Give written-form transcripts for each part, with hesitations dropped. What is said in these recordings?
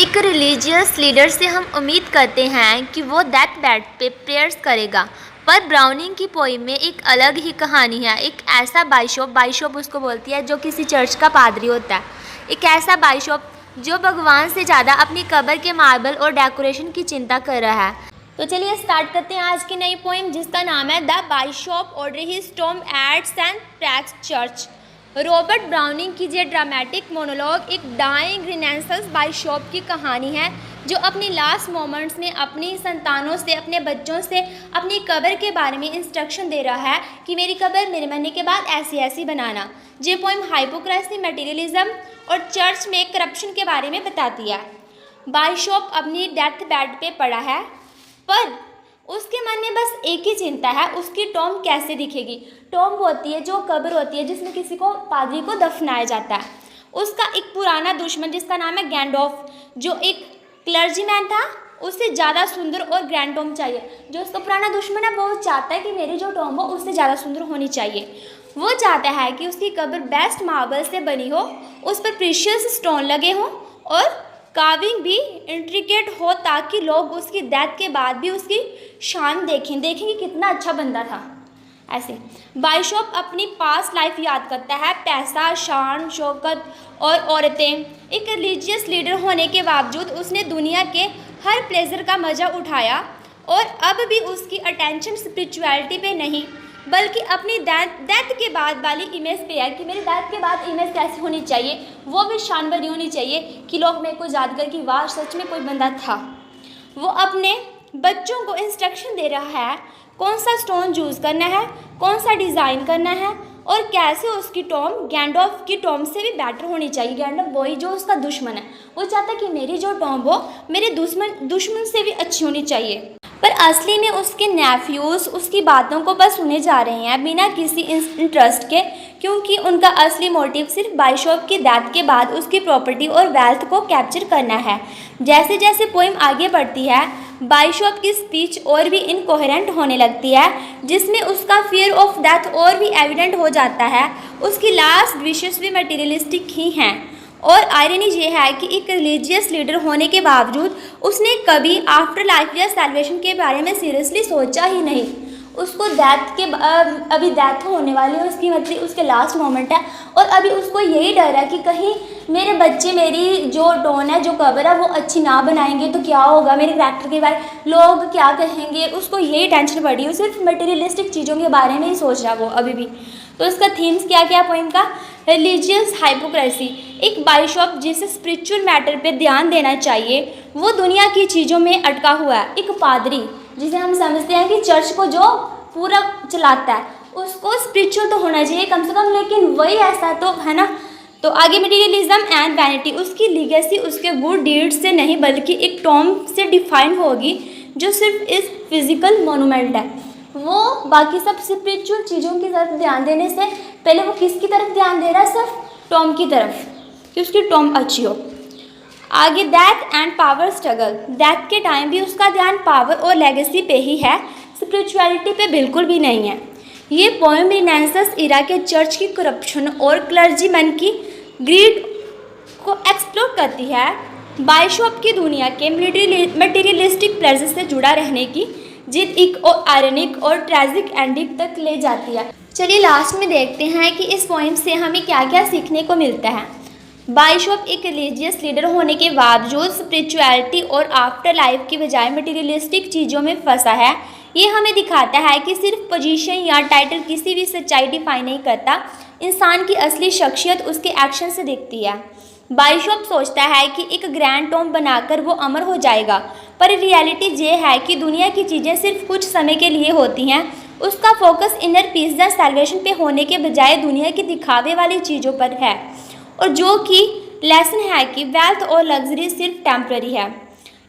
एक religious leader से हम उम्मीद करते हैं कि वो डेथ बेड पे प्रेयर्स करेगा, पर ब्राउनिंग की पोइम में एक अलग ही कहानी है। एक ऐसा बाइशॉप उसको बोलती है जो किसी चर्च का पादरी होता है। एक ऐसा बाइशॉप जो भगवान से ज़्यादा अपनी कब्र के मार्बल और डेकोरेशन की चिंता कर रहा है। तो चलिए स्टार्ट करते हैं आज की नई पोइम, जिसका नाम है the bishop orders his tomb at saint Praxed's church. Robert Browning की ये ड्रामेटिक मोनोलॉग एक डाइंग रिनेसेंस बाइशॉप की कहानी है, जो अपनी लास्ट मोमेंट्स में अपनी संतानों से, अपने बच्चों से अपनी कब्र के बारे में इंस्ट्रक्शन दे रहा है कि मेरी कब्र मेरे मरने के बाद ऐसी ऐसी बनाना। ये पोइम हाइपोक्रेसी, मटेरियलिज्म और चर्च में करप्शन के बारे में बताती है। बाइशॉप अपनी डेथ बेड पे पड़ा है, पर उसके मन में बस एक ही चिंता है, उसकी टॉम कैसे दिखेगी। टॉम होती है जो कब्र होती है जिसमें किसी को, पादरी को दफनाया जाता है। उसका एक पुराना दुश्मन जिसका नाम है गैंडोल्फ, जो एक क्लर्जीमैन था, उससे ज़्यादा सुंदर और ग्रैंड टॉम चाहिए। जो उसका पुराना दुश्मन है वो चाहता है कि मेरी जो टॉम हो उससे ज़्यादा सुंदर होनी चाहिए। वो चाहता है कि उसकी कब्र बेस्ट मार्बल से बनी हो, उस पर प्रीशियस स्टोन लगे हों और कार्विंग भी इंट्रिकेट हो, ताकि लोग उसकी डेथ के बाद भी उसकी शान देखेंगे कितना अच्छा बंदा था। ऐसे बाइशॉप अपनी पास्ट लाइफ याद करता है, पैसा, शान, शौकत और औरतें। एक रिलीजियस लीडर होने के बावजूद उसने दुनिया के हर प्लेजर का मज़ा उठाया, और अब भी उसकी अटेंशन स्पिरिचुअलिटी पे नहीं बल्कि अपनी डेथ के बाद वाली इमेज पे है कि मेरी डेथ के बाद इमेज कैसी होनी चाहिए, वो भी शान भरी होनी चाहिए कि लोग मेरे को याद कर कि वाह सच में कोई बंदा था। वो अपने बच्चों को इंस्ट्रक्शन दे रहा है कौन सा स्टोन यूज़ करना है, कौन सा डिज़ाइन करना है, और कैसे उसकी टॉम गैंडोल्फ की टॉम से भी बेटर होनी चाहिए। गैंडोल्फ वही जो उसका दुश्मन है, वो चाहता है कि मेरी जो टॉम हो मेरे दुश्मन से भी अच्छी होनी चाहिए। पर असली में उसके नेफ्यूज़ उसकी बातों को बस सुने जा रहे हैं बिना किसी इंटरेस्ट के, क्योंकि उनका असली मोटिव सिर्फ बाइशॉप की डेथ के बाद उसकी प्रॉपर्टी और वेल्थ को कैप्चर करना है। जैसे जैसे पोइम आगे बढ़ती है, बाइशॉप की स्पीच और भी इनकोहेरेंट होने लगती है, जिसमें उसका फियर ऑफ डेथ और भी एविडेंट हो जाता है। उसकी लास्ट विशेस भी मटेरियलिस्टिक ही हैं, और आयरनी ये है कि एक रिलीजियस लीडर होने के बावजूद उसने कभी आफ्टर लाइफ या सैल्वेशन के बारे में सीरियसली सोचा ही नहीं। उसको डेथ के अभी डेथ होने वाली है उसकी, मतलब उसके लास्ट मोमेंट है, और अभी उसको यही डर है कि कहीं मेरे बच्चे मेरी जो टोन है, जो कब्र है, वो अच्छी ना बनाएंगे तो क्या होगा, मेरे करैक्टर के बारे लोग क्या कहेंगे। उसको यही टेंशन पड़ी है, सिर्फ मटेरियलिस्टिक चीज़ों के बारे में ही सोच रहा है वो अभी भी। तो इसका थीम्स क्या क्या पोइम का? रिलीजियस हाइपोक्रेसी, एक बाइशॉप जिसे स्पिरिचुअल मैटर पे ध्यान देना चाहिए, वो दुनिया की चीज़ों में अटका हुआ है। एक पादरी जिसे हम समझते हैं कि चर्च को जो पूरा चलाता है, उसको स्पिरिचुअल तो होना चाहिए कम से कम, लेकिन वही ऐसा तो है ना। तो आगे मटेरियलिज्म एंड वैनिटी, उसकी लीगेसी उसके गुड डीड्स से नहीं बल्कि एक टॉम से डिफाइन होगी जो सिर्फ इस फिजिकल मोनूमेंट है। वो बाकी सब स्पिरिचुअल चीज़ों की तरफ ध्यान देने से पहले वो किसकी तरफ ध्यान दे रहा है? सिर्फ टॉम की तरफ, कि उसकी टॉम अच्छी हो। आगे death and power struggle, death के टाइम भी उसका ध्यान पावर और लेगेसी पे ही है, स्पिरिचुअलिटी पे बिल्कुल भी नहीं है। ये पोएम रिनेसांस इरा के चर्च की करप्शन और क्लर्जीमैन की ग्रीड को एक्सप्लोर करती है। बाइशॉप की दुनिया के मटेरियलिस्टिक प्लेजर से जुड़ा रहने की जिद एक और आयरनिक और ट्रेजिक एंडिंग तक ले जाती है। चलिए लास्ट में देखते हैं कि इस पोइम से हमें क्या क्या सीखने को मिलता है। बाइशॉप एक रिलीजियस लीडर होने के बावजूद स्पिरिचुअलिटी और आफ्टर लाइफ की बजाय मटेरियलिस्टिक चीज़ों में फंसा है। ये हमें दिखाता है कि सिर्फ पोजीशन या टाइटल किसी भी सच्चाई डिफाइन नहीं करता, इंसान की असली शख्सियत उसके एक्शन से दिखती है। बाइशॉप सोचता है कि एक ग्रैंड टॉम बनाकर वो अमर हो जाएगा, पर रियलिटी ये है कि दुनिया की चीज़ें सिर्फ कुछ समय के लिए होती हैं। उसका फोकस इनर पीस या सैल्वेशन पे होने के बजाय दुनिया की दिखावे वाली चीज़ों पर है, और जो कि लेसन है कि वेल्थ और लग्जरी सिर्फ टेम्पररी है।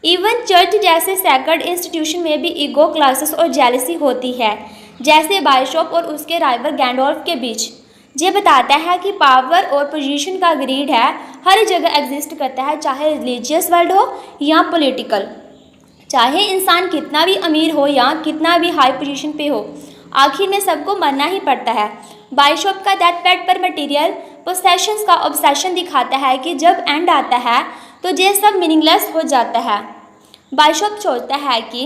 इवन चर्च जैसे सैक्रेड इंस्टीट्यूशन में भी ईगो, क्लासेस और जेलसी होती है, जैसे बाइशॉप और उसके राइवल गैंडोल्फ के बीच। ये बताता है कि पावर और पोजीशन का ग्रीड है, हर जगह एग्जिस्ट करता है, चाहे रिलीजियस वर्ल्ड हो या पॉलिटिकल, चाहे इंसान कितना भी अमीर हो या कितना भी हाई पोजीशन पे हो, आखिर में सबको मरना ही पड़ता है। बाइशॉप का डेथ बेड पर मटेरियल पोसेशंस का ऑब्सेशन दिखाता है कि जब एंड आता है तो ये सब मीनिंगलेस हो जाता है। बाइशॉप सोचता है कि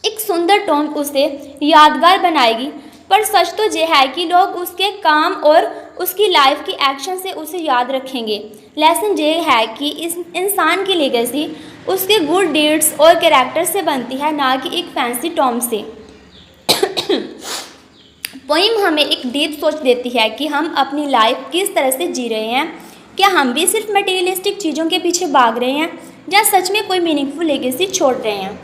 एक सुंदर टॉम उसे यादगार बनाएगी, पर सच तो ये है कि लोग उसके काम और उसकी लाइफ की एक्शन से उसे याद रखेंगे। लेसन ये है कि इस इंसान की लेगेसी उसके गुड डीड्स और कैरेक्टर से बनती है, ना कि एक फैंसी टॉम से। पोइम हमें एक डीप सोच देती है कि हम अपनी लाइफ किस तरह से जी रहे हैं। क्या हम भी सिर्फ मटेरियलिस्टिक चीज़ों के पीछे भाग रहे हैं या सच में कोई मीनिंगफुल लेगेसी छोड़ रहे हैं।